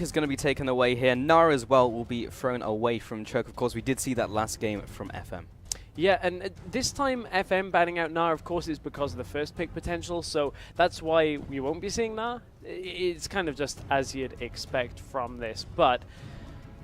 Is going to be taken away here. Nara as well will be thrown away from Choke. Of course, we did see that last game from FM. Yeah, and this time FM banning out Nara, of course, is because of the first pick potential, so that's why we won't be seeing Nara. It's kind of just as you'd expect from this, but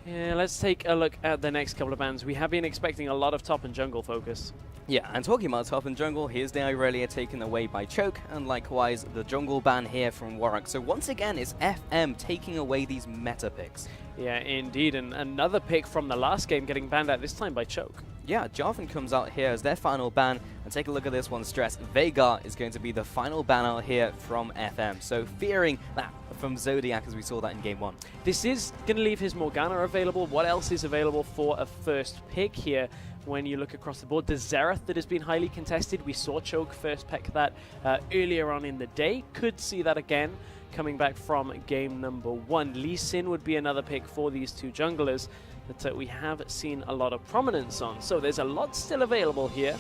yeah, let's take a look at the next couple of bans. We have been expecting a lot of top and jungle focus. Yeah, and talking about top and jungle, here's the Irelia taken away by Choke, and likewise the jungle ban here from Warwick. So once again, it's FM taking away these meta picks. Yeah, indeed, and another pick from the last game getting banned out this time by Choke. Yeah, Jarvan comes out here as their final ban, and take a look at this one, Stress. Veigar is going to be the final ban out here from FM, so fearing that from Zodiac as we saw that in Game 1. This is going to leave his Morgana available. What else is available for a first pick here? When you look across the board, the Xerath that has been highly contested. We saw Choke first pick that earlier on in the day. Could see that again coming back from game number 1. Lee Sin would be another pick for these two junglers that we have seen a lot of prominence on. So there's a lot still available here.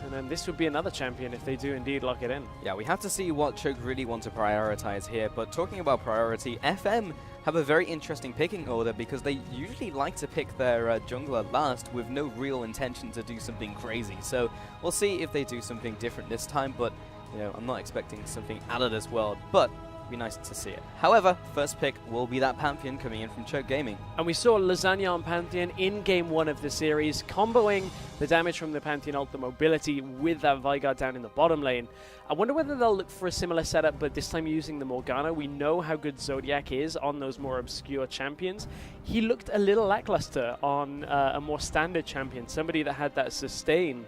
And then this would be another champion if they do indeed lock it in. Yeah, we have to see what Choke really want to prioritize here. But talking about priority, FM have a very interesting picking order because they usually like to pick their jungler last with no real intention to do something crazy. So we'll see if they do something different this time, but you know, I'm not expecting something out of this world, but it'd be nice to see it. However, first pick will be that Pantheon coming in from Choke Gaming. And we saw Lasagna on Pantheon in game 1 of the series, comboing the damage from the Pantheon ult, the mobility with that Veigar down in the bottom lane. I wonder whether they'll look for a similar setup, but this time using the Morgana. We know how good Zodiac is on those more obscure champions. He looked a little lackluster on a more standard champion, somebody that had that sustain.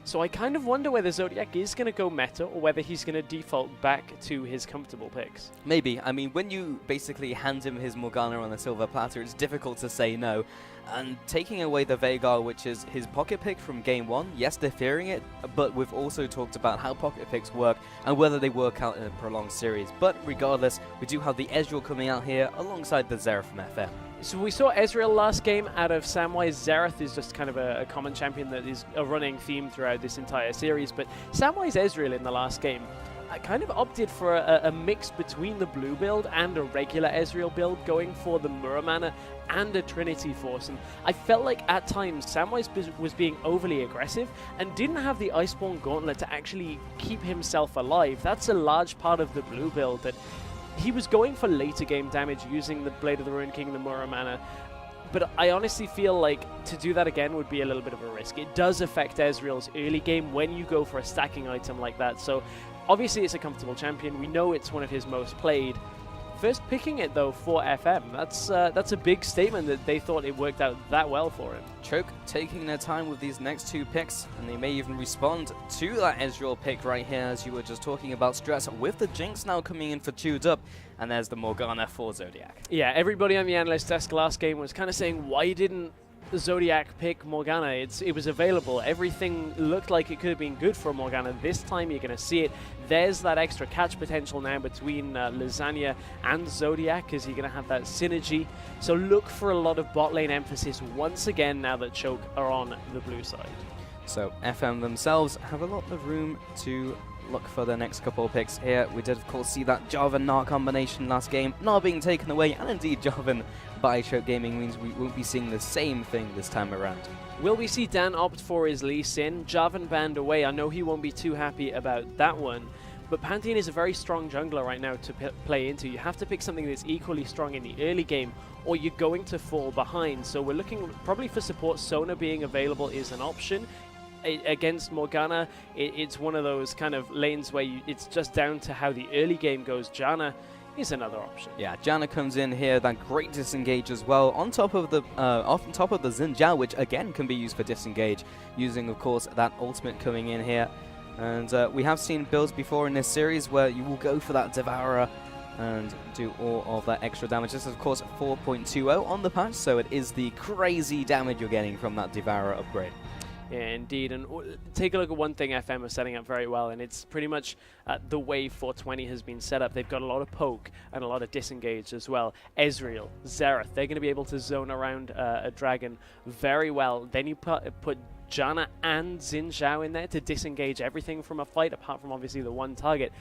So I kind of wonder whether Zodiac is going to go meta or whether he's going to default back to his comfortable picks. Maybe. I mean, when you basically hand him his Morgana on a silver platter, it's difficult to say no. And taking away the Veigar, which is his pocket pick from game 1, yes, they're fearing it, but we've also talked about how pocket picks work and whether they work out in a prolonged series. But regardless, we do have the Ezreal coming out here alongside the Xerath from FM. So we saw Ezreal last game out of Samwise. Xerath is just kind of a common champion that is a running theme throughout this entire series, but Samwise Ezreal in the last game kind of opted for a mix between the blue build and a regular Ezreal build, going for the Muramana and a Trinity Force. And I felt like at times Samwise was being overly aggressive and didn't have the Iceborne Gauntlet to actually keep himself alive. That's a large part of the blue build, that he was going for later game damage using the Blade of the Ruined King, the Muramana. But I honestly feel like to do that again would be a little bit of a risk. It does affect Ezreal's early game when you go for a stacking item like that. So obviously it's a comfortable champion. We know it's one of his most played. First picking it though for FM, that's a big statement that they thought it worked out that well for him. Choke taking their time with these next two picks, and they may even respond to that Ezreal pick right here, as you were just talking about, Stress, with the Jinx now coming in for chewed up, and there's the Morgana for Zodiac. Yeah, everybody on the analyst desk last game was kind of saying, why didn't Zodiac pick Morgana? It was available. Everything looked like it could have been good for Morgana. This time you're going to see it. There's that extra catch potential now between Lasagna and Zodiac, as you're going to have that synergy. So look for a lot of bot lane emphasis once again now that Choke are on the blue side. So FM themselves have a lot of room to look for the next couple of picks here. We did of course see that Jarvan-Gnar combination last game, Gnar being taken away, and indeed Jarvan by Choke Gaming means we won't be seeing the same thing this time around. Will we see Dan opt for his Lee Sin? Jarvan banned away. I know he won't be too happy about that one, but Pantheon is a very strong jungler right now to play into. You have to pick something that's equally strong in the early game, or you're going to fall behind. So we're looking probably for support. Sona being available is an option. Against Morgana, it's one of those kind of lanes where it's just down to how the early game goes. Janna is another option. Yeah, Janna comes in here, that great disengage as well, on top of the Xin Zhao, which again can be used for disengage, using of course that ultimate coming in here. And we have seen builds before in this series where you will go for that Devourer and do all of that extra damage. This is of course 4.20 on the patch, so it is the crazy damage you're getting from that Devourer upgrade. Yeah, indeed. And take a look at one thing FM are setting up very well, and it's pretty much the way 420 has been set up. They've got a lot of poke and a lot of disengage as well. Ezreal, Xerath, they're going to be able to zone around a dragon very well. Then you put Janna and Xin Zhao in there to disengage everything from a fight, apart from obviously the one target.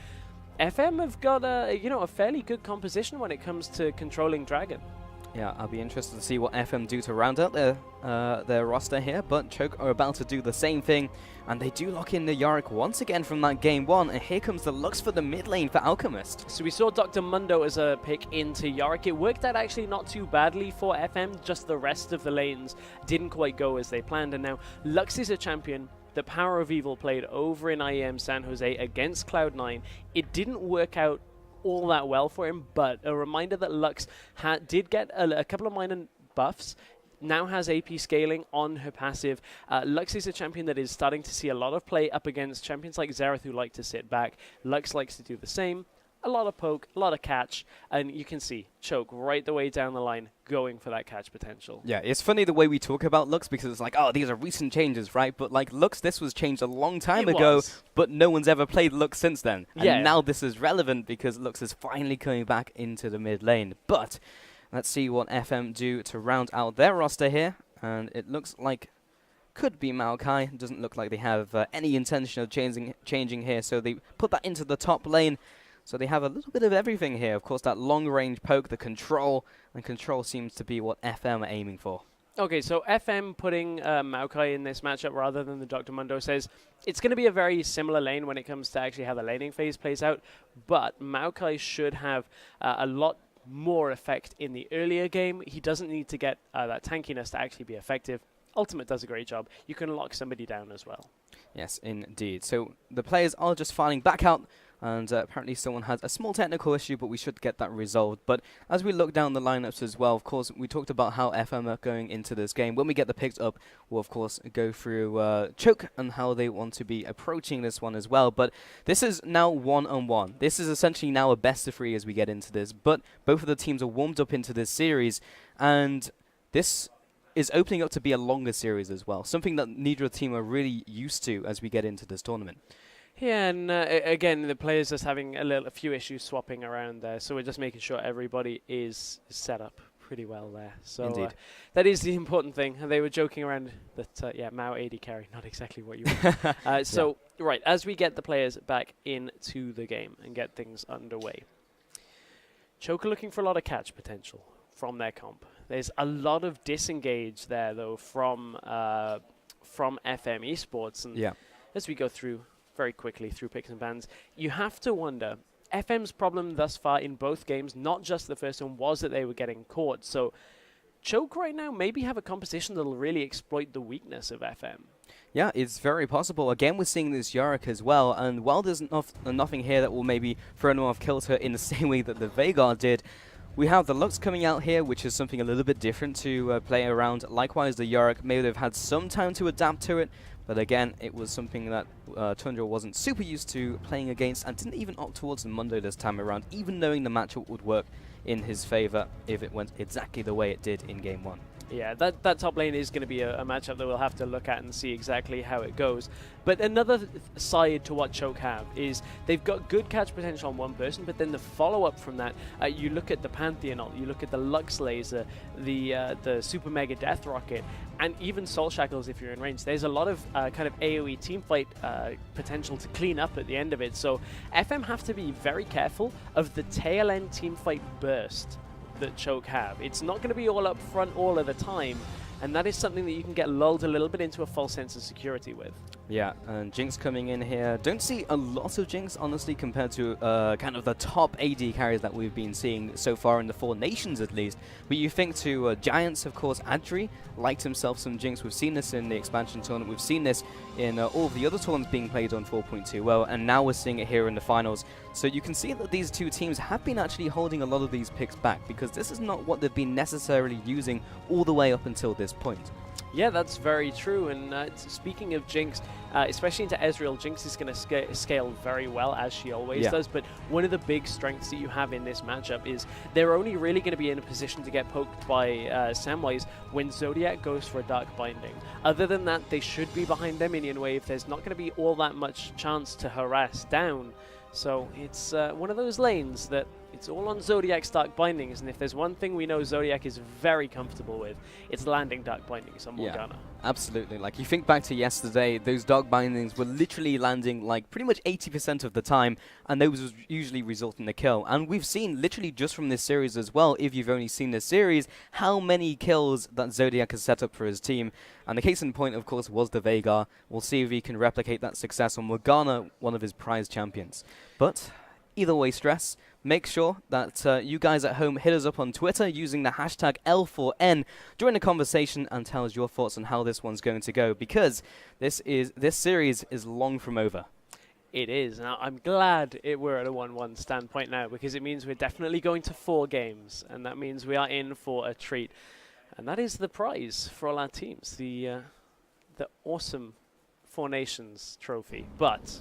FM have got a fairly good composition when it comes to controlling Dragon. Yeah, I'll be interested to see what FM do to round out their roster here, but Choke are about to do the same thing, and they do lock in the Yorick once again from that game 1, and here comes the Lux for the mid lane for Alchemist. So we saw Dr. Mundo as a pick into Yorick. It worked out actually not too badly for FM, just the rest of the lanes didn't quite go as they planned, and now Lux is a champion that Power of Evil played over in IEM San Jose against Cloud9. It didn't work out all that well for him, but a reminder that Lux did get a couple of minor buffs, now has AP scaling on her passive. Lux is a champion that is starting to see a lot of play up against champions like Xerath who like to sit back. Lux likes to do the same. A lot of poke, a lot of catch, and you can see Choke right the way down the line going for that catch potential. Yeah, it's funny the way we talk about Lux because it's like, oh, these are recent changes, right? But like Lux, this was changed a long time ago, but no one's ever played Lux since then. And now this is relevant because Lux is finally coming back into the mid lane. But let's see what FM do to round out their roster here. And it looks like could be Maokai. It doesn't look like they have any intention of changing here, so they put that into the top lane. So they have a little bit of everything here. Of course, that long-range poke, the control, and control seems to be what FM are aiming for. Okay, so FM putting Maokai in this matchup rather than the Dr. Mundo says it's going to be a very similar lane when it comes to actually how the laning phase plays out, but Maokai should have a lot more effect in the earlier game. He doesn't need to get that tankiness to actually be effective. Ultimate does a great job. You can lock somebody down as well. Yes, indeed. So the players are just filing back out. And apparently someone has a small technical issue, but we should get that resolved. But as we look down the lineups as well, of course, we talked about how FM are going into this game. When we get the picks up, we'll, of course, go through Choke and how they want to be approaching this one as well. But this is now 1-on-1. This is essentially now a best-of-3 as we get into this. But both of the teams are warmed up into this series. And this is opening up to be a longer series as well. Something that neither team are really used to as we get into this tournament. Yeah, and again, the players just having a few issues swapping around there, so we're just making sure everybody is set up pretty well there. So that is the important thing. And they were joking around that, Mao AD carry, not exactly what you want. Right, as we get the players back into the game and get things underway, Choke are looking for a lot of catch potential from their comp. There's a lot of disengage there, though, from FM eSports. And as we go through very quickly through picks and bans, you have to wonder, FM's problem thus far in both games, not just the first one, was that they were getting caught. So Choke right now maybe have a composition that will really exploit the weakness of FM. Yeah, it's very possible. Again, we're seeing this Yorick as well, and while there's nothing here that will maybe throw him off kilter in the same way that the Veigar did, we have the Lux coming out here, which is something a little bit different to play around. Likewise, the Yorick, maybe they've had some time to adapt to it, but again, it was something that Tundra wasn't super used to playing against and didn't even opt towards the Mundo this time around, even knowing the matchup would work in his favor if it went exactly the way it did in Game 1. Yeah, that top lane is going to be a matchup that we'll have to look at and see exactly how it goes. But another side to what Choke have is they've got good catch potential on one person, but then the follow-up from that, you look at the Pantheon ult, you look at the Lux Laser, the Super Mega Death Rocket, and even Soul Shackles if you're in range. There's a lot of kind of AoE teamfight potential to clean up at the end of it. So FM have to be very careful of the tail end teamfight burst that Choke have. It's not going to be all up front all of the time, and that is something that you can get lulled a little bit into a false sense of security with. Yeah, and Jinx coming in here. Don't see a lot of Jinx, honestly, compared to kind of the top AD carries that we've been seeing so far in the Four Nations, at least. But you think to Giants, of course, Adri liked himself some Jinx. We've seen this in the expansion tournament. We've seen this in all of the other tournaments being played on 4.2 well, and now we're seeing it here in the finals. So you can see that these two teams have been actually holding a lot of these picks back, because this is not what they've been necessarily using all the way up until this point. Yeah, that's very true. And speaking of Jinx, especially into Ezreal, Jinx is going to scale very well, as she always does. But one of the big strengths that you have in this matchup is they're only really going to be in a position to get poked by Samwise when Zodiac goes for a Dark Binding. Other than that, they should be behind their minion wave. There's not going to be all that much chance to harass down. So it's one of those lanes that It's all on Zodiac's Dark Bindings, and if there's one thing we know Zodiac is very comfortable with, it's landing Dark Bindings on Morgana. Yeah, absolutely. Like, you think back to yesterday, those Dark Bindings were literally landing like pretty much 80% of the time, and those was usually result in a kill. And we've seen literally just from this series as well, if you've only seen this series, how many kills that Zodiac has set up for his team. And the case in point, of course, was the Veigar. We'll see if he can replicate that success on Morgana, one of his prized champions. But either way, Stress, make sure that you guys at home hit us up on Twitter using the hashtag L4N. Join the conversation and tell us your thoughts on how this one's going to go, because this series is long from over. It is. Now, I'm glad we're at a 1-1 standpoint now, because it means we're definitely going to 4 games, and that means we are in for a treat. And that is the prize for all our teams, the awesome 4 Nations trophy. But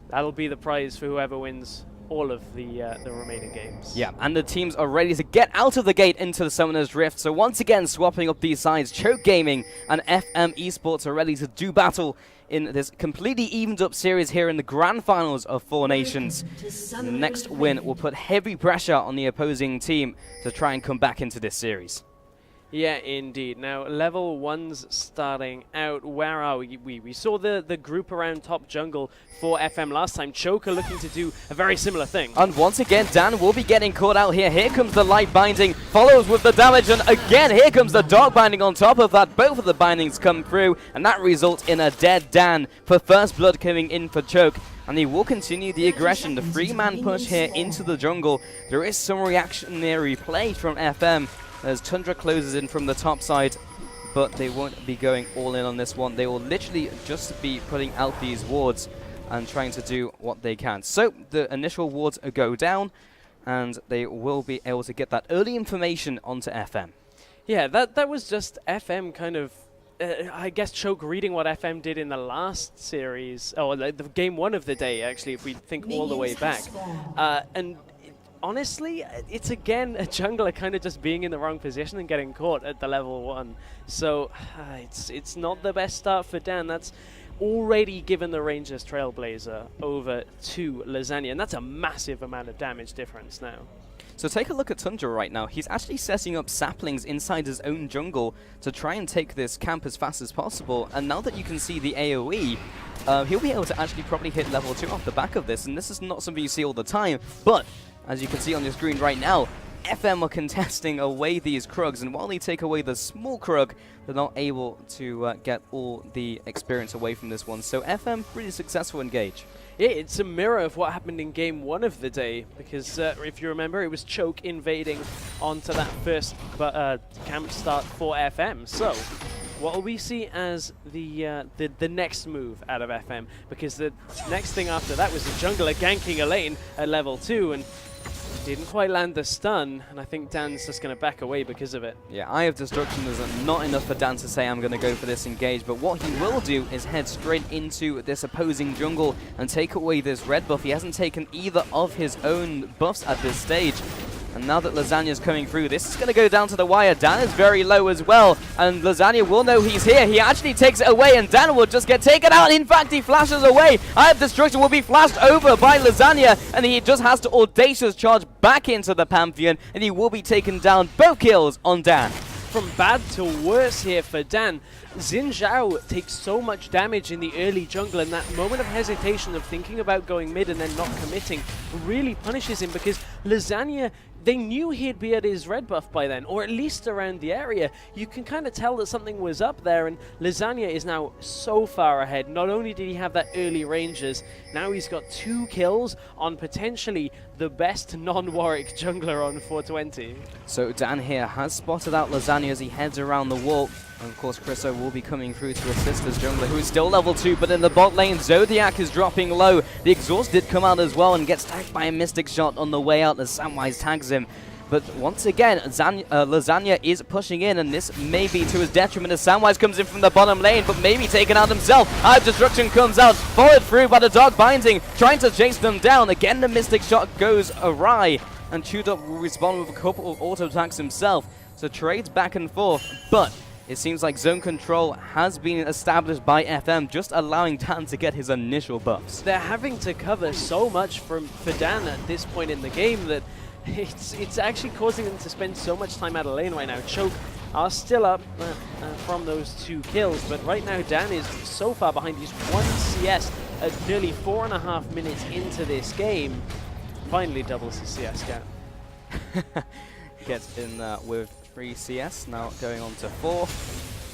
that'll be the prize for whoever wins all of the remaining games. Yeah, and the teams are ready to get out of the gate into the Summoner's Rift. So once again, swapping up these sides, Choke Gaming and FM eSports are ready to do battle in this completely evened up series here in the grand finals of 4 Nations. And the next win will put heavy pressure on the opposing team to try and come back into this series. Yeah, indeed. Now, level 1's starting out. Where are we? We saw the group around top jungle for FM last time. Choker looking to do a very similar thing. And once again, Dan will be getting caught out here. Here comes the light binding, follows with the damage, and again, here comes the dark binding on top of that. Both of the bindings come through, and that results in a dead Dan for first blood coming in for Choke. And he will continue the aggression, the 3-man push here into the jungle. There is some reactionary play from FM as Tundra closes in from the top side, but they won't be going all in on this one. They will literally just be putting out these wards and trying to do what they can. So the initial wards go down, and they will be able to get that early information onto FM. Yeah, that was just FM kind of, I guess, Choke reading what FM did in the last series, or the game 1 of the day, actually, if we think all the way back. And honestly, it's again a jungler kind of just being in the wrong position and getting caught at the level 1. So it's not the best start for Dan. That's already given the Rangers Trailblazer over to Lasagna, and that's a massive amount of damage difference now. So take a look at Tundra right now. He's actually setting up saplings inside his own jungle to try and take this camp as fast as possible. And now that you can see the AoE, he'll be able to actually probably hit level 2 off the back of this. And this is not something you see all the time, but as you can see on your screen right now, FM are contesting away these Krugs, and while they take away the small Krug, they're not able to get all the experience away from this one. So FM, really successful engage. Yeah, it's a mirror of what happened in game 1 of the day, because if you remember, it was Choke invading onto that first camp start for FM. So what will we see as the next move out of FM? Because the next thing after that was the jungler ganking a lane at level 2, and didn't quite land the stun, and I think Dan's just going to back away because of it. Yeah, Eye of Destruction is not enough for Dan to say I'm going to go for this engage, but what he will do is head straight into this opposing jungle and take away this red buff. He hasn't taken either of his own buffs at this stage. And now that Lasagna's coming through, this is going to go down to the wire. Dan is very low as well, and Lasagna will know he's here. He actually takes it away, and Dan will just get taken out. In fact, he flashes away. Eye of Destruction will be flashed over by Lasagna, and he just has to audacious charge back into the Pantheon, and he will be taken down. Both kills on Dan. From bad to worse here for Dan. Xin Zhao takes so much damage in the early jungle, and that moment of hesitation of thinking about going mid and then not committing really punishes him, because Lasagna, they knew he'd be at his red buff by then, or at least around the area. You can kind of tell that something was up there, and Lasagna is now so far ahead. Not only did he have that early ranges, now he's got 2 kills on potentially the best non-Warwick jungler on 420. So Dan here has spotted out Lasagna as he heads around the wall. And of course, Chriso will be coming through to assist his jungler, who is still level 2, but in the bot lane, Zodiac is dropping low. The exhaust did come out as well and gets tagged by a Mystic Shot on the way out as Samwise tags him. But once again, Lasagna is pushing in, and this may be to his detriment as Samwise comes in from the bottom lane, but maybe taken out himself. Eye of Destruction comes out, followed through by the Dark Binding, trying to chase them down. Again, the Mystic Shot goes awry, and Chewdop will respond with a couple of auto attacks himself. So trades back and forth, but it seems like zone control has been established by FM, just allowing Dan to get his initial buffs. They're having to cover so much for Dan at this point in the game that it's actually causing them to spend so much time out of lane right now. Choke are still up from those 2 kills, but right now Dan is so far behind. He's 1 CS at nearly 4.5 minutes into this game. Finally doubles his CS count. Gets in with 3 CS, now going on to 4.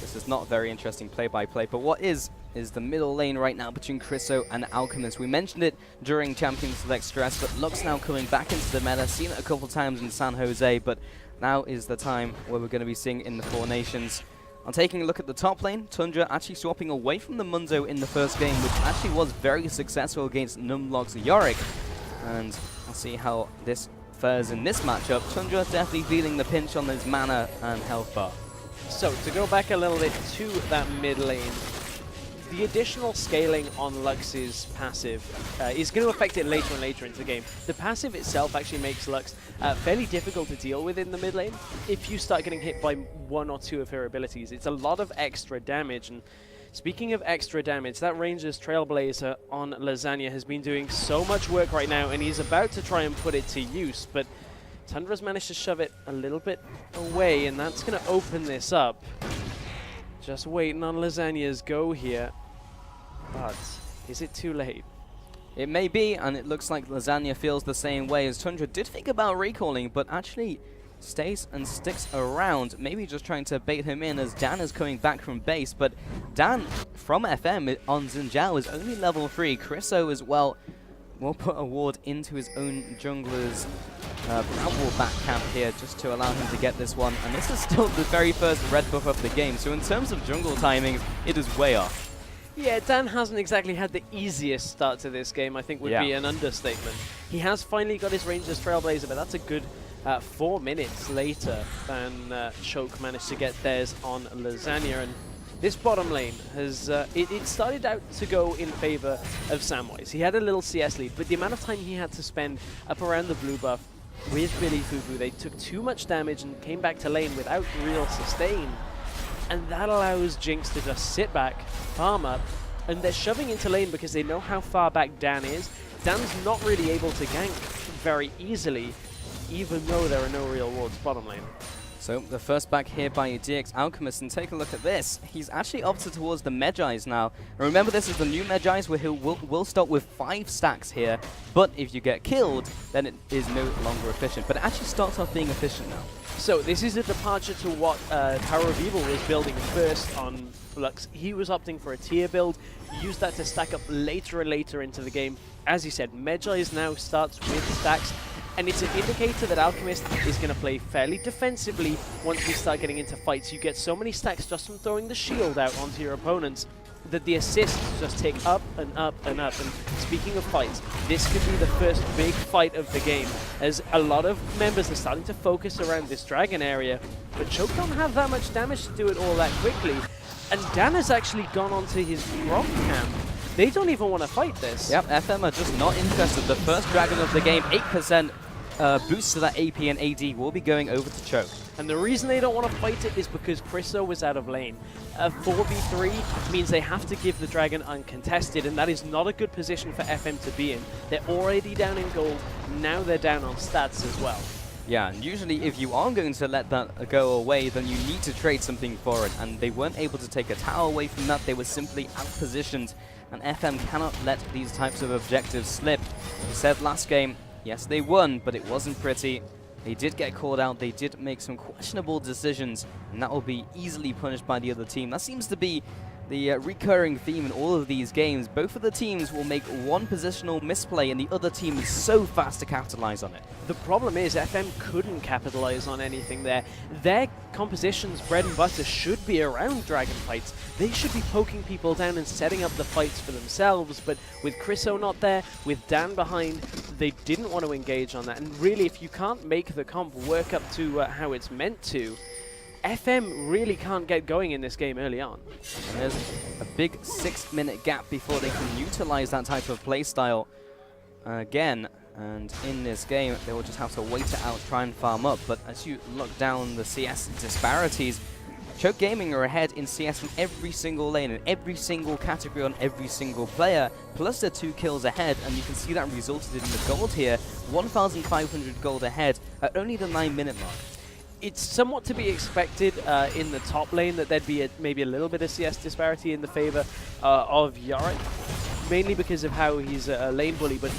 This is not very interesting play-by-play, but what is the middle lane right now between Chriso and Alchemist. We mentioned it during Champion Select Stress, but Lux now coming back into the meta. Seen it a couple times in San Jose, but now is the time where we're going to be seeing in the 4 Nations. On taking a look at the top lane, Tundra actually swapping away from the Mundo in the first game, which actually was very successful against Numlock's Yorick. And I'll see how this fares in this matchup. Tundra definitely feeling the pinch on his mana and health bar. So, to go back a little bit to that mid lane, the additional scaling on Lux's passive is going to affect it later and later into the game. The passive itself actually makes Lux fairly difficult to deal with in the mid lane. If you start getting hit by 1 or 2 of her abilities, it's a lot of extra damage. And speaking of extra damage, that Ranger's Trailblazer on Lasagna has been doing so much work right now, and he's about to try and put it to use, but Tundra's managed to shove it a little bit away, and that's going to open this up. Just waiting on Lasagna's go here, but is it too late? It may be, and it looks like Lasagna feels the same way, as Tundra did think about recalling, but actually stays and sticks around, maybe just trying to bait him in as Dan is coming back from base. But Dan from FM on Xinjiao is only level 3. Chriso as well will put a ward into his own jungler's Bramble back camp here just to allow him to get this one. And this is still the very first red buff of the game, so in terms of jungle timings, it is way off. Yeah, Dan hasn't exactly had the easiest start to this game, I think would be an understatement. He has finally got his Ranger's Trailblazer, but that's a good 4 minutes later than Choke managed to get theirs on Lasagna. And this bottom lane has, it started out to go in favor of Samwise. He had a little CS lead, but the amount of time he had to spend up around the blue buff with Billy Fufu, they took too much damage and came back to lane without real sustain. And that allows Jinx to just sit back, farm up, and they're shoving into lane because they know how far back Dan is. Dan's not really able to gank very easily, even though there are no real wards bottom lane. So the first back here by DX Alchemist, and take a look at this. He's actually opted towards the Medjais now. And remember, this is the new Medjais where he will start with 5 stacks here, but if you get killed, then it is no longer efficient. But it actually starts off being efficient now. So this is a departure to what Tower of Evil was building first on Lux. He was opting for a tier build, used that to stack up later and later into the game. As you said, Medjais now starts with stacks, and it's an indicator that Alchemist is going to play fairly defensively once we start getting into fights. You get so many stacks just from throwing the shield out onto your opponents that the assists just take up and up and up. And speaking of fights, this could be the first big fight of the game, as a lot of members are starting to focus around this dragon area, but Choke don't have that much damage to do it all that quickly. And Dan has actually gone onto his drop camp. They don't even want to fight this. Yep, FM are just not interested. The first dragon of the game, 8% boost to that AP and AD will be going over to Choke. And the reason they don't want to fight it is because Chriso was out of lane. A 4v3 means they have to give the dragon uncontested, and that is not a good position for FM to be in. They're already down in gold, now they're down on stats as well. Yeah, and usually if you are going to let that go away, then you need to trade something for it, and they weren't able to take a tower away from that. They were simply outpositioned, and FM cannot let these types of objectives slip. We said last game, yes, they won, but it wasn't pretty. They did get called out, they did make some questionable decisions, and that will be easily punished by the other team. That seems to be the recurring theme in all of these games. Both of the teams will make one positional misplay, and the other team is so fast to capitalize on it. The problem is FM couldn't capitalize on anything there. Their composition's bread and butter should be around dragon fights. They should be poking people down and setting up the fights for themselves, but with Chriso not there, with Dan behind, they didn't want to engage on that. And really, if you can't make the comp work up to how it's meant to, FM really can't get going in this game early on. And there's a big 6-minute gap before they can utilize that type of playstyle again. And in this game, they will just have to wait it out, try and farm up. But as you look down the CS disparities, Choke Gaming are ahead in CS from every single lane and every single category on every single player, plus they're 2 kills ahead, and you can see that resulted in the gold here, 1,500 gold ahead at only the 9-minute mark. It's somewhat to be expected in the top lane that there'd be maybe a little bit of CS disparity in the favor of Yorick, mainly because of how he's a lane bully, but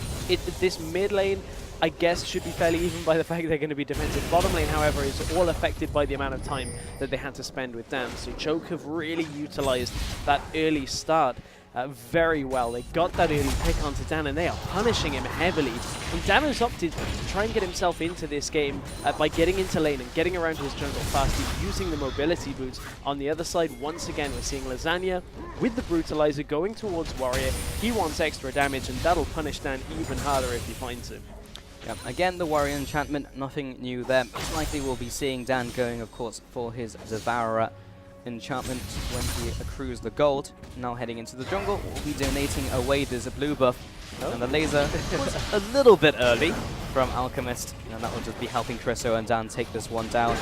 this mid lane, I guess, should be fairly even by the fact they're going to be defensive. Bottom lane, however, is all affected by the amount of time that they had to spend with Dan. So Choke have really utilized that early start very well. They got that early pick onto Dan, and they are punishing him heavily. And Dan has opted to try and get himself into this game by getting into lane and getting around his jungle fast. He's using the mobility boots. On the other side, once again, we're seeing Lasagna with the Brutalizer going towards Warrior. He wants extra damage, and that'll punish Dan even harder if he finds him. Yep. Again, the Warrior enchantment, nothing new there. Most likely we'll be seeing Dan going, of course, for his Devourer enchantment when he accrues the gold. Now heading into the jungle, we'll be donating away this blue buff. Oh. And the laser was a little bit early from Alchemist, and that will just be helping Chriso and Dan take this one down.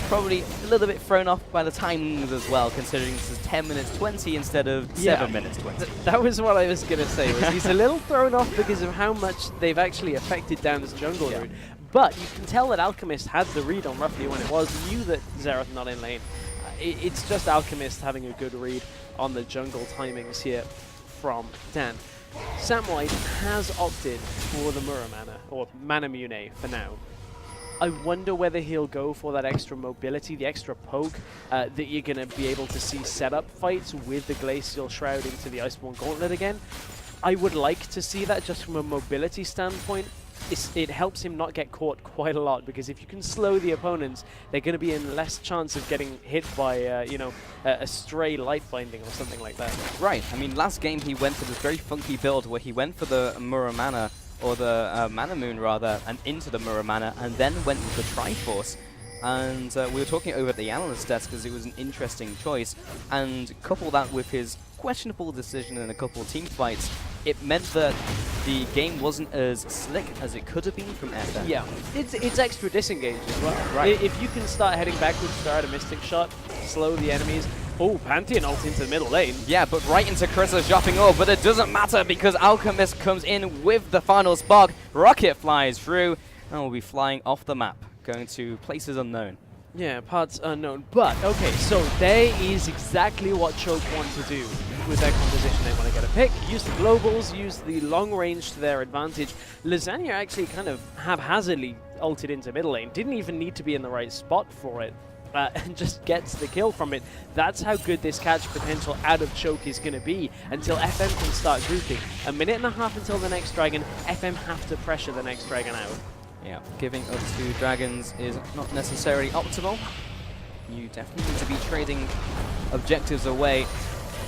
Probably a little bit thrown off by the timings as well, considering this is 10 minutes 20 instead of 7 minutes 20. That was what I was going to say. He's a little thrown off because of how much they've actually affected Dan's jungle route. But you can tell that Alchemist had the read on roughly when it was, knew that Xerath not in lane. It's just Alchemist having a good read on the jungle timings here from Dan. Samwise has opted for the Mura Mana, or Mana Mune for now. I wonder whether he'll go for that extra mobility, the extra poke that you're going to be able to see setup fights with the Glacial Shroud into the Iceborne Gauntlet again. I would like to see that just from a mobility standpoint. It helps him not get caught quite a lot, because if you can slow the opponents, they're going to be in less chance of getting hit by, a stray light binding or something like that. Right. I mean, last game he went for this very funky build where he went for the Mura Mana, or the Mana Moon rather, and into the Mura Mana, and then went with the Triforce. And we were talking over at the analyst desk because it was an interesting choice, and couple that with his questionable decision in a couple of team fights, it meant that the game wasn't as slick as it could have been from FM. Yeah, it's extra disengaged as well. Right. If you can start heading backwards, start a Mystic Shot, slow the enemies. Oh, Pantheon ult into the middle lane. Yeah, but right into Chris's shopping orb, but it doesn't matter because Alchemist comes in with the final spark. Rocket flies through, and will be flying off the map, going to places unknown. Yeah, parts unknown. But, okay, so there is exactly what Choke want to do with their composition. They want to get a pick, use the globals, use the long range to their advantage. Lasagna actually kind of haphazardly ulted into middle lane. Didn't even need to be in the right spot for it. And just gets the kill from it. That's how good this catch potential out of Choke is going to be until FM can start grouping. A minute and a half until the next dragon. FM have to pressure the next dragon out. Yeah, giving up to dragons is not necessarily optimal. You definitely need to be trading objectives away.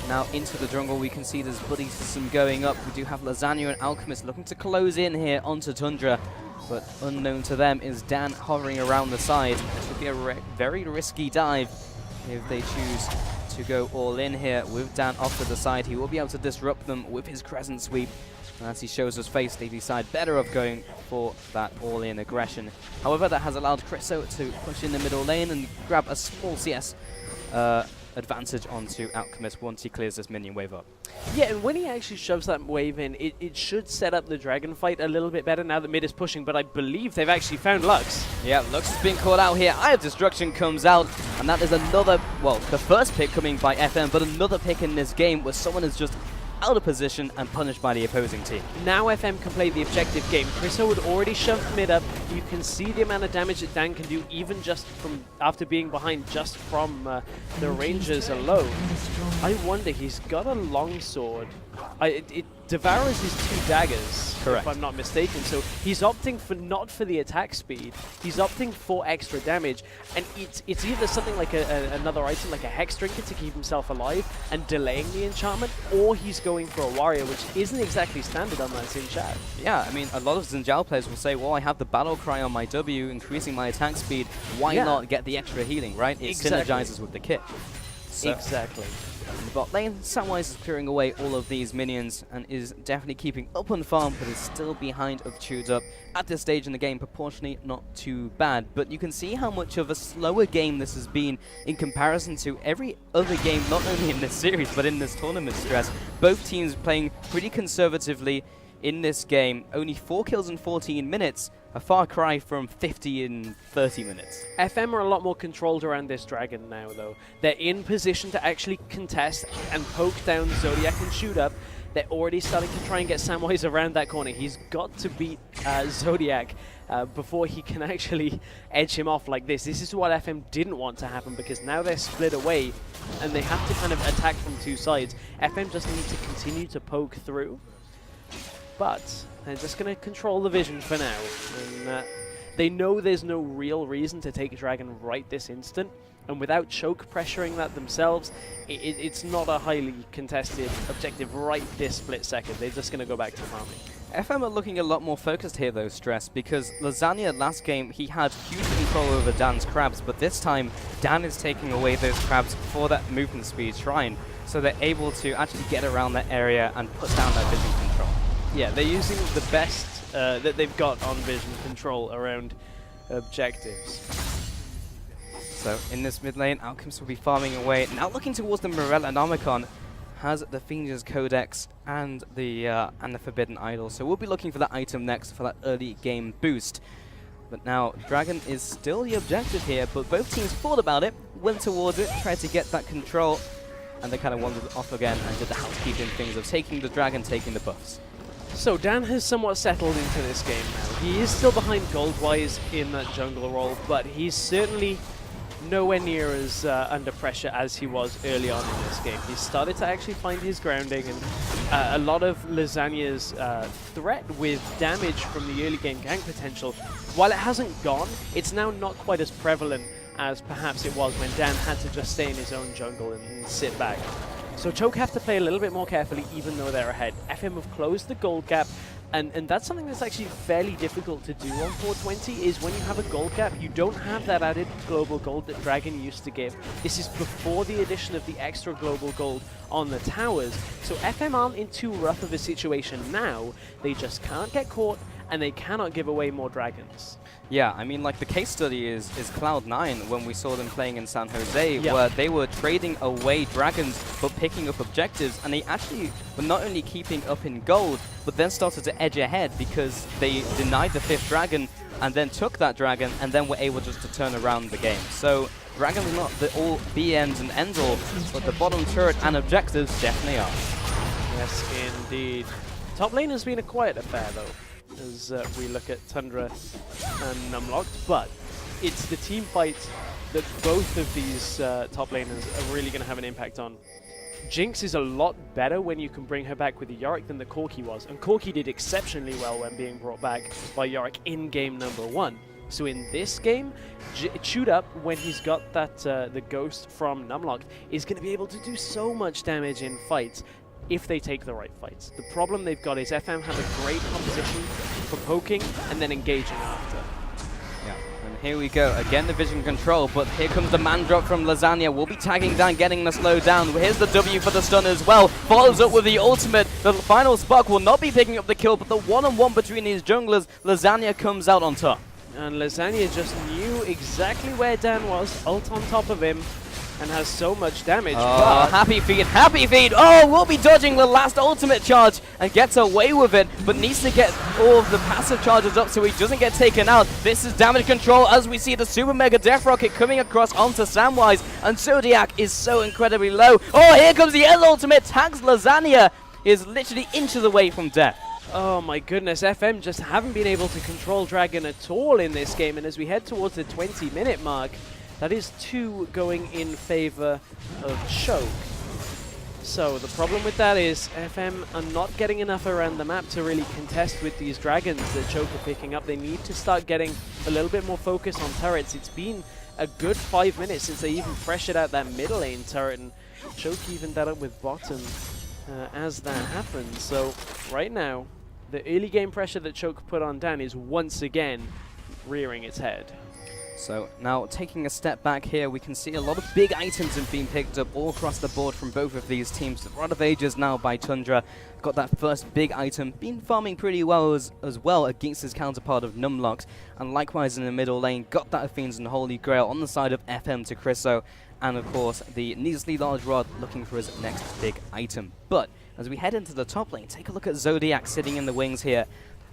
Now into the jungle, we can see this buddy system going up. We do have Lasagna and Alchemist looking to close in here onto Tundra, but unknown to them is Dan hovering around the side. It should be a very risky dive if they choose to go all in here with Dan off to the side. He will be able to disrupt them with his Crescent Sweep. And as he shows us face, they decide better of going for that all-in aggression. However, that has allowed Chriso to push in the middle lane and grab a small CS advantage onto Alchemist once he clears this minion wave up. Yeah, and when he actually shoves that wave in, it should set up the dragon fight a little bit better now that mid is pushing, but I believe they've actually found Lux. Yeah, Lux has been caught out here. Eye of Destruction comes out, and that is another, well, the first pick coming by FM, but another pick in this game where someone is just out of position and punished by the opposing team. Now FM can play the objective game. Chriso had already shoved mid up. You can see the amount of damage that Dan can do even just from after being behind just from the Rangers alone. I wonder, he's got a longsword. It devours his 2 daggers, correct, if I'm not mistaken. So he's opting for not for the attack speed. He's opting for extra damage, and it's either something like another item, like a Hex Trinket to keep himself alive and delaying the enchantment, or he's going for a Warrior, which isn't exactly standard on that Xin chat. Yeah, I mean, a lot of Zinjao players will say, well, I have the Battle Cry on my W, increasing my attack speed. Why not get the extra healing, right? It synergizes with the kit. So exactly. In the bot lane, Samwise is clearing away all of these minions and is definitely keeping up on farm, but is still behind of Chewed Up. At this stage in the game, proportionally not too bad, but you can see how much of a slower game this has been in comparison to every other game, not only in this series, but in this tournament stress. Both teams playing pretty conservatively in this game. Only 4 kills in 14 minutes, a far cry from 50 in 30 minutes. FM are a lot more controlled around this dragon now, though. They're in position to actually contest and poke down Zodiac and Shoot Up. They're already starting to try and get Samwise around that corner. He's got to beat Zodiac before he can actually edge him off like this. This is what FM didn't want to happen, because now they're split away and they have to kind of attack from two sides. FM just need to continue to poke through, but they're just going to control the vision for now. And they know there's no real reason to take Dragon right this instant. And without Choke pressuring that themselves, it's not a highly contested objective right this split second. They're just going to go back to farming. FM are looking a lot more focused here though, Stress, because Lasagna last game, he had huge control over Dan's crabs, but this time Dan is taking away those crabs for that movement speed shrine, so they're able to actually get around that area and put down that vision control. Yeah, they're using the best that they've got on vision control around objectives. So in this mid lane, Alchemist will be farming away. Now looking towards the Morella, and Omicron has the Fiend's Codex and the Forbidden Idol. So we'll be looking for that item next for that early game boost. But now Dragon is still the objective here, but both teams thought about it, went towards it, tried to get that control, and they kind of wandered off again and did the housekeeping things of taking the Dragon, taking the buffs. So Dan has somewhat settled into this game now. He is still behind gold-wise in that jungle role, but he's certainly nowhere near as under pressure as he was early on in this game. He's started to actually find his grounding, and a lot of Lasagna's threat with damage from the early game gank potential, while it hasn't gone, it's now not quite as prevalent as perhaps it was when Dan had to just stay in his own jungle and sit back. So Choke have to play a little bit more carefully even though they're ahead. FM have closed the gold gap, and that's something that's actually fairly difficult to do on 420, is when you have a gold gap, you don't have that added global gold that Dragon used to give. This is before the addition of the extra global gold on the towers. So FM aren't in too rough of a situation now. They just can't get caught, and they cannot give away more dragons. Yeah, I mean, like, the case study is Cloud9 when we saw them playing in San Jose, where they were trading away dragons but picking up objectives, and they actually were not only keeping up in gold, but then started to edge ahead because they denied the 5th dragon and then took that dragon and then were able just to turn around the game. So Dragon is not the all B-ends and end-all, but the bottom turret and objectives definitely are. Yes, indeed. Top lane has been a quiet affair, though, as we look at Tundra and Numlocked, but it's the team fight that both of these top laners are really going to have an impact on. Jinx is a lot better when you can bring her back with Yorick than the Corki was, and Corki did exceptionally well when being brought back by Yorick in game number 1. So in this game, Chewed Up, when he's got that the Ghost from Numlocked, is going to be able to do so much damage in fights if they take the right fights. The problem they've got is FM have a great composition for poking and then engaging after. Yeah, and here we go. Again, the vision control, but here comes the man drop from Lasagna. We'll be tagging down, getting the slow down. Here's the W for the stun as well. Follows up with the ultimate. The final spark will not be picking up the kill, but the one-on-one between these junglers, Lasagna comes out on top. And Lasagna just knew exactly where Dan was, ult on top of him, and has so much damage. Oh, happy feed. Oh, we'll be dodging the last ultimate charge and gets away with it, but needs to get all of the passive charges up so he doesn't get taken out. This is damage control as we see the super mega death rocket coming across onto Samwise, and Zodiac is so incredibly low. Oh, here comes the L ultimate, tags Lasagna, is literally inches away from death. Oh my goodness, FM just haven't been able to control Dragon at all in this game, and as we head towards the 20-minute mark, that is 2 going in favor of Choke. So the problem with that is FM are not getting enough around the map to really contest with these dragons that Choke are picking up. They need to start getting a little bit more focus on turrets. It's been a good 5 minutes since they even pressured out that middle lane turret, and Choke evened that up with bottom as that happens. So right now, the early game pressure that Choke put on Dan is once again rearing its head. So now taking a step back here, we can see a lot of big items have been picked up all across the board from both of these teams. The Rod of Ages now by Tundra got that first big item, been farming pretty well as well against his counterpart of Numlocked, and likewise in the middle lane got that Athene's and Holy Grail on the side of FM to Chriso, and of course the needlessly large Rod looking for his next big item. But as we head into the top lane, take a look at Zodiac sitting in the wings here.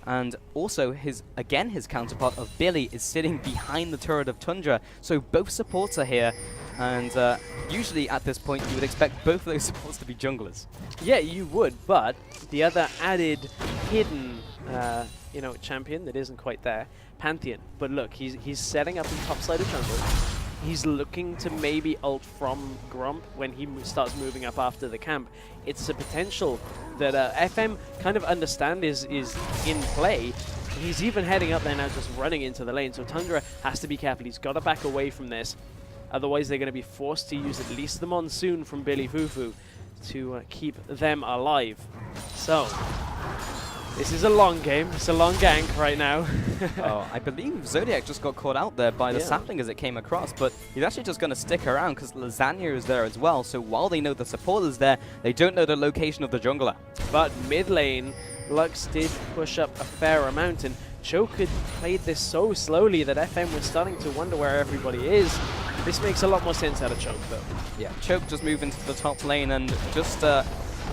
And also, his counterpart of Billy is sitting behind the turret of Tundra. So both supports are here. And usually at this point, you would expect both of those supports to be junglers. Yeah, you would. But the other added hidden, champion that isn't quite there, Pantheon. But look, he's setting up in top side of jungle. He's looking to maybe ult from Grump when he starts moving up after the camp. It's a potential that FM kind of understand is in play. He's even heading up there now, just running into the lane. So Tundra has to be careful. He's got to back away from this. Otherwise, they're going to be forced to use at least the Monsoon from Billy Fufu to keep them alive. So this is a long game. It's a long gank right now. Oh, I believe Zodiac just got caught out there by the sapling as it came across, but he's actually just going to stick around because Lasagna is there as well. So while they know the support is there, they don't know the location of the jungler. But mid lane, Lux did push up a fair amount, and Choke had played this so slowly that FM was starting to wonder where everybody is. This makes a lot more sense out of Choke, though. Yeah, Choke just moved into the top lane and just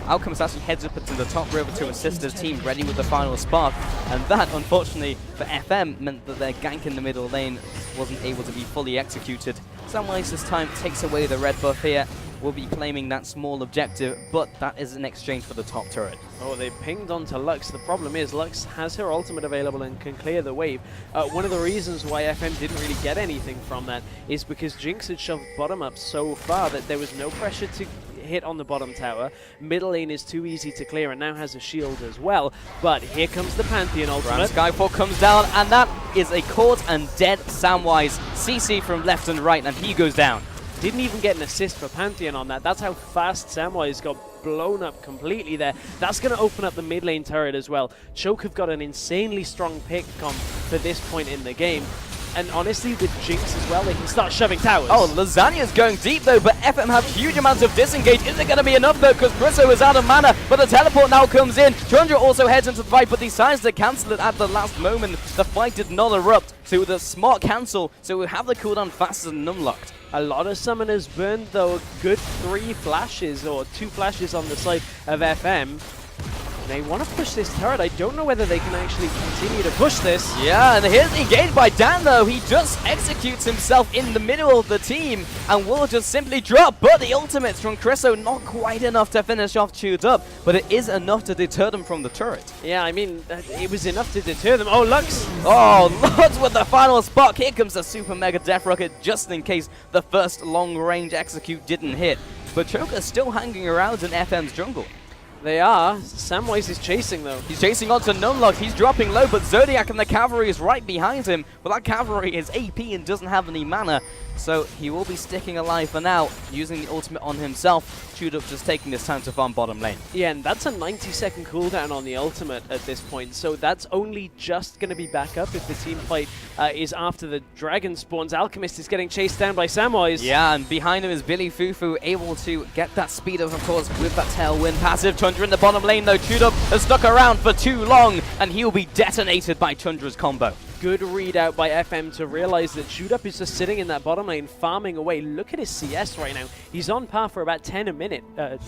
Alchemist actually heads up into the top river to assist his team, ready with the final spark. And that, unfortunately, for FM, meant that their gank in the middle lane wasn't able to be fully executed. Samwise this time takes away the red buff here. Will be claiming that small objective, but that is in exchange for the top turret. Oh, they pinged onto Lux. The problem is Lux has her ultimate available and can clear the wave. One of the reasons why FM didn't really get anything from that is because Jinx had shoved bottom up so far that there was no pressure to hit on the bottom tower. Middle lane is too easy to clear and now has a shield as well. But here comes the Pantheon ultimate. Skyfall comes down, and that is a caught and dead Samwise. CC from left and right, and he goes down. Didn't even get an assist for Pantheon on that. That's how fast Samwise got blown up completely there. That's going to open up the mid lane turret as well. Choke have got an insanely strong pick for this point in the game. And honestly, with Jinx as well, they can start shoving towers. Oh, Lasagna's going deep though, but FM have huge amounts of disengage. Is it going to be enough though? Because Chriso is out of mana, but the teleport now comes in. Tundra also heads into the fight, but decides to cancel it at the last moment. The fight did not erupt, so with a smart cancel, so we have the cooldown faster than Numlocked. A lot of summoners burned though, a good 3 flashes or 2 flashes on the side of FM. They want to push this turret. I don't know whether they can actually continue to push this. Yeah, and here's engaged by Dan though. He just executes himself in the middle of the team and will just simply drop. But the ultimates from Chriso not quite enough to finish off Chewed Up, but it is enough to deter them from the turret. Yeah, I mean, it was enough to deter them. Oh, Lux! Oh, Lux with the final spark. Here comes the Super Mega Death Rocket just in case the first long-range execute didn't hit. But Choker's still hanging around in FM's jungle. They are. Samwise is chasing though. He's chasing onto Numlocked. He's dropping low, but Zodiac and the cavalry is right behind him. Well, that cavalry is AP and doesn't have any mana, so he will be sticking alive for now, using the ultimate on himself. Chewed Up just taking this time to farm bottom lane. Yeah, and that's a 90-second cooldown on the ultimate at this point, so that's only just going to be back up if the team fight is after the dragon spawns. Alchemist is getting chased down by Samwise. Yeah, and behind him is Billy Fufu, able to get that speed up, of course, with that tailwind passive. Tundra in the bottom lane, though. Chewed Up has stuck around for too long, and he'll be detonated by Tundra's combo. Good readout by FM to realize that Chewed Up is just sitting in that bottom lane, farming away. Look at his CS right now. He's on par for about 10 a minute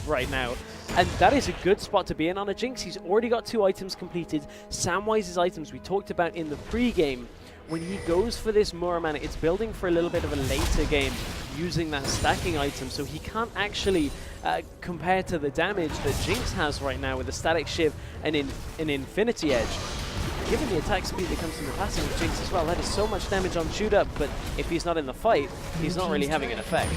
right now. And that is a good spot to be in on a Jinx. He's already got 2 items completed. Samwise's items we talked about in the pre-game. When he goes for this Muramana, it's building for a little bit of a later game using that stacking item, so he can't actually compare to the damage that Jinx has right now with the Static Shiv and an Infinity Edge. Given the attack speed that comes from the passive of Jinx as well, that is so much damage on Chewed Up, but if he's not in the fight, he's not really having an effect.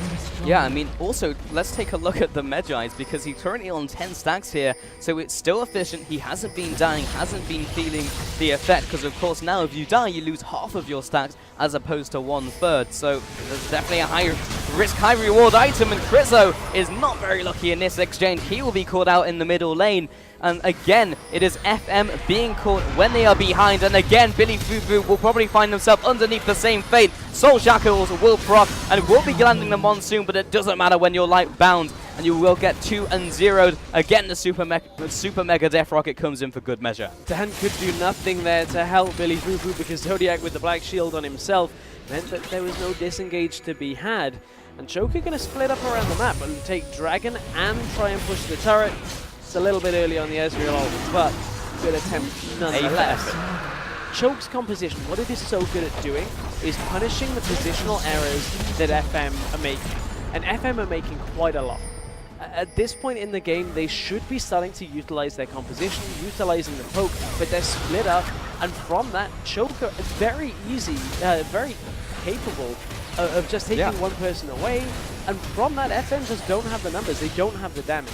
Yeah, I mean, also, let's take a look at the Medjais, because he's currently on 10 stacks here, so it's still efficient. He hasn't been dying, hasn't been feeling the effect, because of course now if you die, you lose half of your stacks as opposed to 1/3, so there's definitely a higher risk high reward item, and Chriso is not very lucky in this exchange. He will be caught out in the middle lane. And again, it is FM being caught when they are behind. And again, Billy Fufu will probably find himself underneath the same fate. Soul Shackles will proc and will be landing the Monsoon, but it doesn't matter when you're light bound. And you will get 2 and 0'd. Again, the Super Mega Death Rocket comes in for good measure. Dan could do nothing there to help Billy Fufu because Zodiac with the black shield on himself meant that there was no disengage to be had. And CHK are going to split up around the map and take Dragon and try and push the turret. It's a little bit early on the Ezreal ult, but good attempt nonetheless. CHK's composition, what it is so good at doing is punishing the positional errors that FM are making. And FM are making quite a lot. At this point in the game, they should be starting to utilize their composition, utilizing the poke, but they're split up. And from that, CHK are very easy, very capable of just taking one person away. And from that, FM just don't have the numbers, they don't have the damage.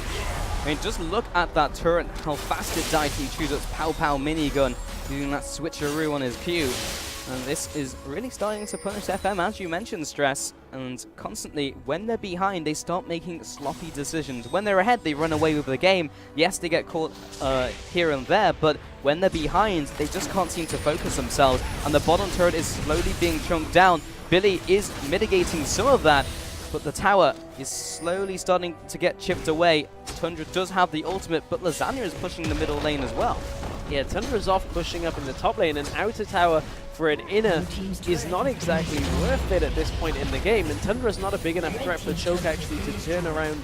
I mean, just look at that turret, how fast it died. He chooses Pow Pow minigun, using that switcheroo on his Q. And this is really starting to punish FM, as you mentioned, Stress. And constantly, when they're behind, they start making sloppy decisions. When they're ahead, they run away with the game. Yes, they get caught here and there, but when they're behind, they just can't seem to focus themselves. And the bottom turret is slowly being chunked down. Billy is mitigating some of that, but the tower is slowly starting to get chipped away. Tundra does have the ultimate, but Lasagna is pushing the middle lane as well. Yeah, Tundra's off pushing up in the top lane, and outer tower for an inner is not exactly worth it at this point in the game, and Tundra's not a big enough threat for CHK actually to turn around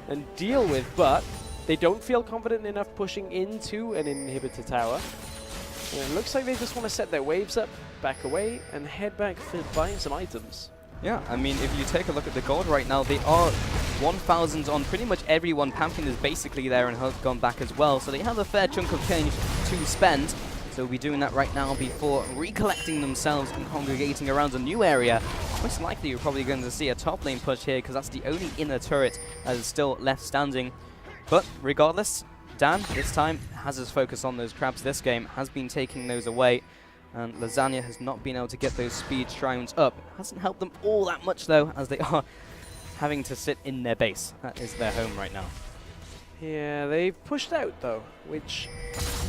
and deal with, but they don't feel confident enough pushing into an inhibitor tower. And it looks like they just want to set their waves up, back away, and head back for buying some items. Yeah, I mean, if you take a look at the gold right now, they are 1,000 on pretty much everyone. Pantheon is basically there and has gone back as well, so they have a fair chunk of change to spend. So we'll be doing that right now before recollecting themselves and congregating around a new area. Most likely you're probably going to see a top lane push here because that's the only inner turret that is still left standing. But regardless, Dan, this time, has his focus on those crabs this game, has been taking those away. And Lasagna has not been able to get those speed shrines up. Hasn't helped them all that much, though, as they are having to sit in their base. That is their home right now. Yeah, they've pushed out, though, which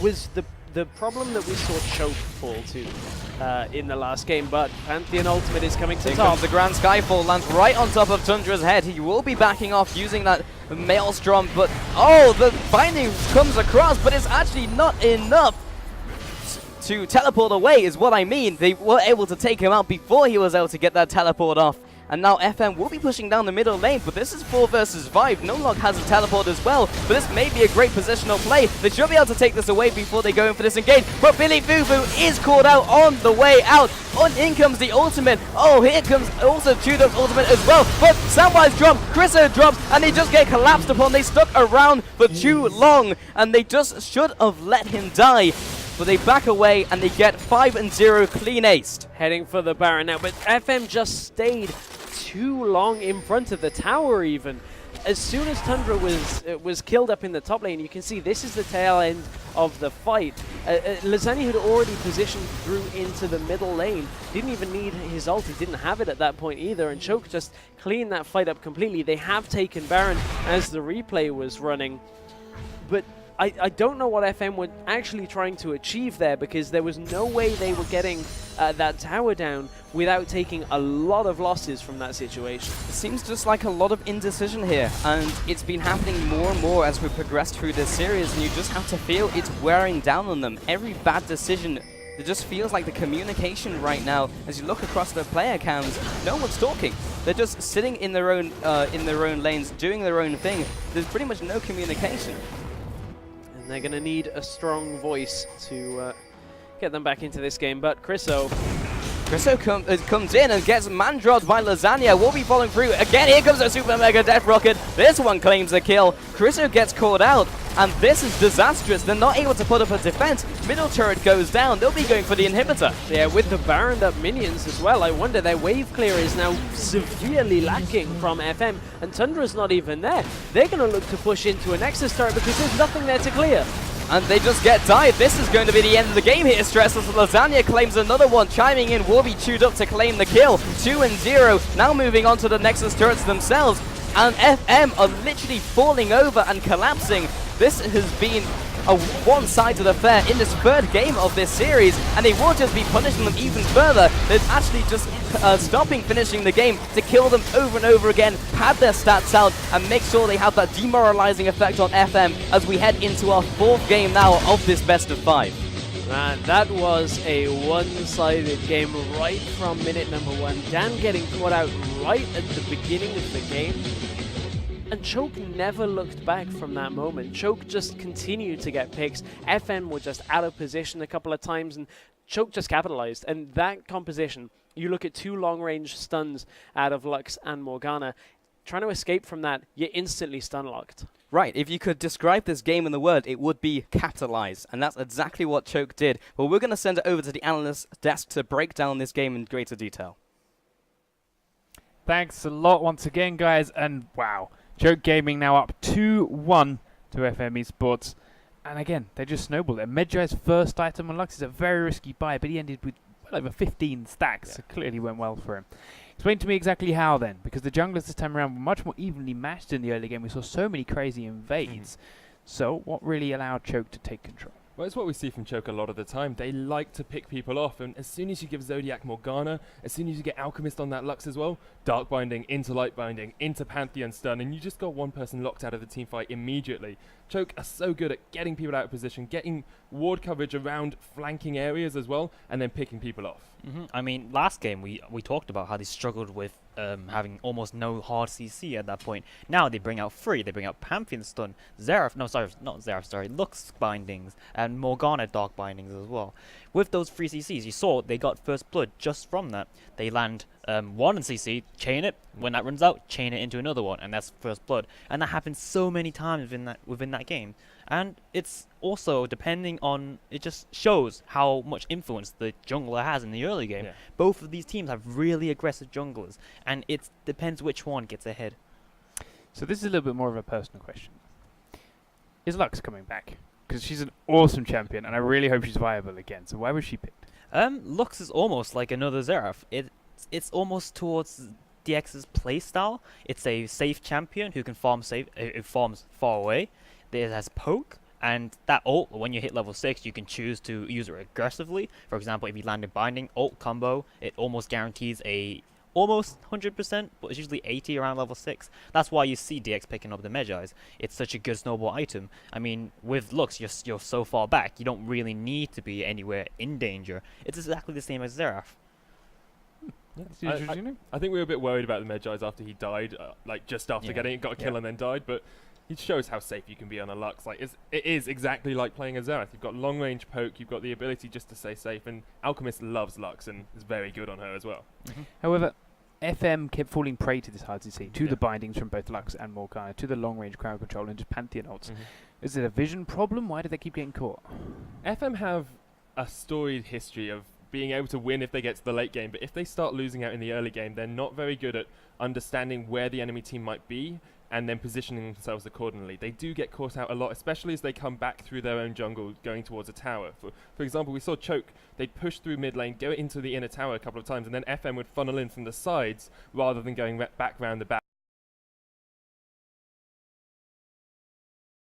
was the problem that we saw CHK fall to in the last game. But Pantheon Ultimate is coming to Here top. comes the Grand Skyfall, lands right on top of Tundra's head. He will be backing off using that Maelstrom, but oh, the binding comes across, but it's actually not enough to teleport away is what I mean. They were able to take him out before he was able to get that teleport off. And now FM will be pushing down the middle lane, but this is 4 versus 5. No Log has a teleport as well, but this may be a great positional play. They should be able to take this away before they go in for this engage. But Billy Fufu is caught out on the way out. In comes the ultimate. Oh, here comes also Tudor's ultimate as well. But Samwise drops, Chriso drops, and they just get collapsed upon. They stuck around for too long, and they just should have let him die. But they back away and they get 5 and 0 clean aced. Heading for the Baron now, but FM just stayed too long in front of the tower even. As soon as Tundra was killed up in the top lane, you can see this is the tail end of the fight. Lasagna had already positioned through into the middle lane. Didn't even need his ult, he didn't have it at that point either, and CHK just cleaned that fight up completely. They have taken Baron as the replay was running, but I don't know what FM were actually trying to achieve there, because there was no way they were getting that tower down without taking a lot of losses from that situation. It seems just like a lot of indecision here, and it's been happening more and more as we progress through this series, and you just have to feel it's wearing down on them. Every bad decision, it just feels like the communication right now, as you look across the player cams, no one's talking. They're just sitting in their own lanes, doing their own thing. There's pretty much no communication. And they're going to need a strong voice to get them back into this game. But Chriso comes in and gets man-dropped by Lasagna. Will be following through. Again, here comes a Super Mega Death Rocket. This one claims the kill. Chriso gets caught out, and this is disastrous. They're not able to put up a defense. Middle turret goes down. They'll be going for the inhibitor. Yeah, with the Baron up minions as well, I wonder, their wave clear is now severely lacking from FM, and Tundra's not even there. They're going to look to push into a Nexus turret because there's nothing there to clear. And they just get died. This is going to be the end of the game here, Stress, as Lasagna claims another one. Chiming in will be chewed up to claim the kill. 2-0. Now moving on to the Nexus turrets themselves. And FM are literally falling over and collapsing. This has been a one-sided affair in this third game of this series, and they won't just be punishing them even further. They're actually just stopping finishing the game to kill them over and over again, pad their stats out, and make sure they have that demoralizing effect on FM as we head into our fourth game now of this best of 5. Man, that was a one-sided game right from minute number 1. Dan getting caught out right at the beginning of the game. And Choke never looked back from that moment. Choke just continued to get picks. FM were just out of position a couple of times, and Choke just capitalized. And that composition, you look at 2 long-range stuns out of Lux and Morgana. Trying to escape from that, you're instantly stun-locked. Right, if you could describe this game in the word, it would be capitalize, and that's exactly what Choke did. But we're going to send it over to the analyst desk to break down this game in greater detail. Thanks a lot once again, guys, and wow. Choke Gaming now up 2-1 to FM eSports. And again, they just snowballed it. Medjai's first item on Lux is a very risky buy, but he ended with well over 15 stacks. So clearly went well for him. Explain to me exactly how then, because the junglers this time around were much more evenly matched in the early game. We saw so many crazy invades. So what really allowed Choke to take control? Well, it's what we see from Choke a lot of the time. They like to pick people off, and as soon as you give Zodiac Morgana, as soon as you get Alchemist on that Lux as well, Dark Binding into Light Binding, into Pantheon Stun, and you just got one person locked out of the team fight immediately. Choke are so good at getting people out of position, getting ward coverage around flanking areas as well, and then picking people off. I mean, last game we talked about how they struggled with having almost no hard CC at that point. Now they bring out 3. They bring out Pantheon Stun, Lux Bindings, and Morgana Dark Bindings as well. With those 3 CCs, you saw they got first blood just from that. They land 1 in CC, chain it. When that runs out, chain it into another one, and that's first blood. And that happens so many times within that game. And it's also depending on, it just shows how much influence the jungler has in the early game. Yeah. Both of these teams have really aggressive junglers, and it depends which one gets ahead. So this is a little bit more of a personal question. Is Lux coming back? Because she's an awesome champion, and I really hope she's viable again. So why was she picked? Lux is almost like another Xerath. It's almost towards DX's playstyle. It's a safe champion who can farm safe, it farms far away. It has poke, and that ult, when you hit level 6, you can choose to use it aggressively. For example, if you land a binding ult combo, it almost guarantees almost 100%, but it's usually 80 around level 6. That's why you see DX picking up the Medjais. It's such a good snowball item. I mean, with Lux, you're so far back, you don't really need to be anywhere in danger. It's exactly the same as Xerath. I think we were a bit worried about the Medjais after he died, like just after getting it, got a kill and then died, but it shows how safe you can be on a Lux. Like it is exactly like playing a Xerath. You've got long range poke, you've got the ability just to stay safe, and Alchemist loves Lux and is very good on her as well. However, FM kept falling prey to this hard CC, to the bindings from both Lux and Morgana, to the long range crowd control and just Pantheon ults. Is it a vision problem? Why do they keep getting caught? FM have a storied history of being able to win if they get to the late game, but if they start losing out in the early game, they're not very good at understanding where the enemy team might be and then positioning themselves accordingly. They do get caught out a lot, especially as they come back through their own jungle going towards a tower. For example, we saw Choke, they'd push through mid lane, go into the inner tower a couple of times, and then FM would funnel in from the sides rather than going back round the back.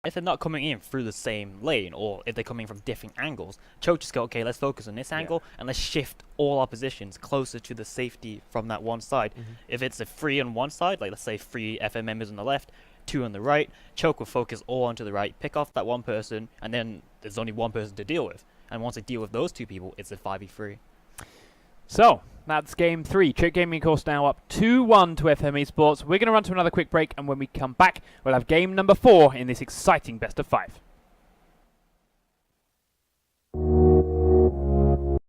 If they're not coming in through the same lane, or if they're coming from different angles, Choke just go, okay, let's focus on this angle, and let's shift all our positions closer to the safety from that one side. If it's a 3 on one side, like let's say 3 FM members on the left, 2 on the right, Choke will focus all onto the right, pick off that one person, and then there's only one person to deal with. And once they deal with those 2 people, it's a 5v3. So, that's game 3. Choke Gaming, of course, now up 2-1 to FM eSports. We're going to run to another quick break, and when we come back, we'll have game number 4 in this exciting best of 5.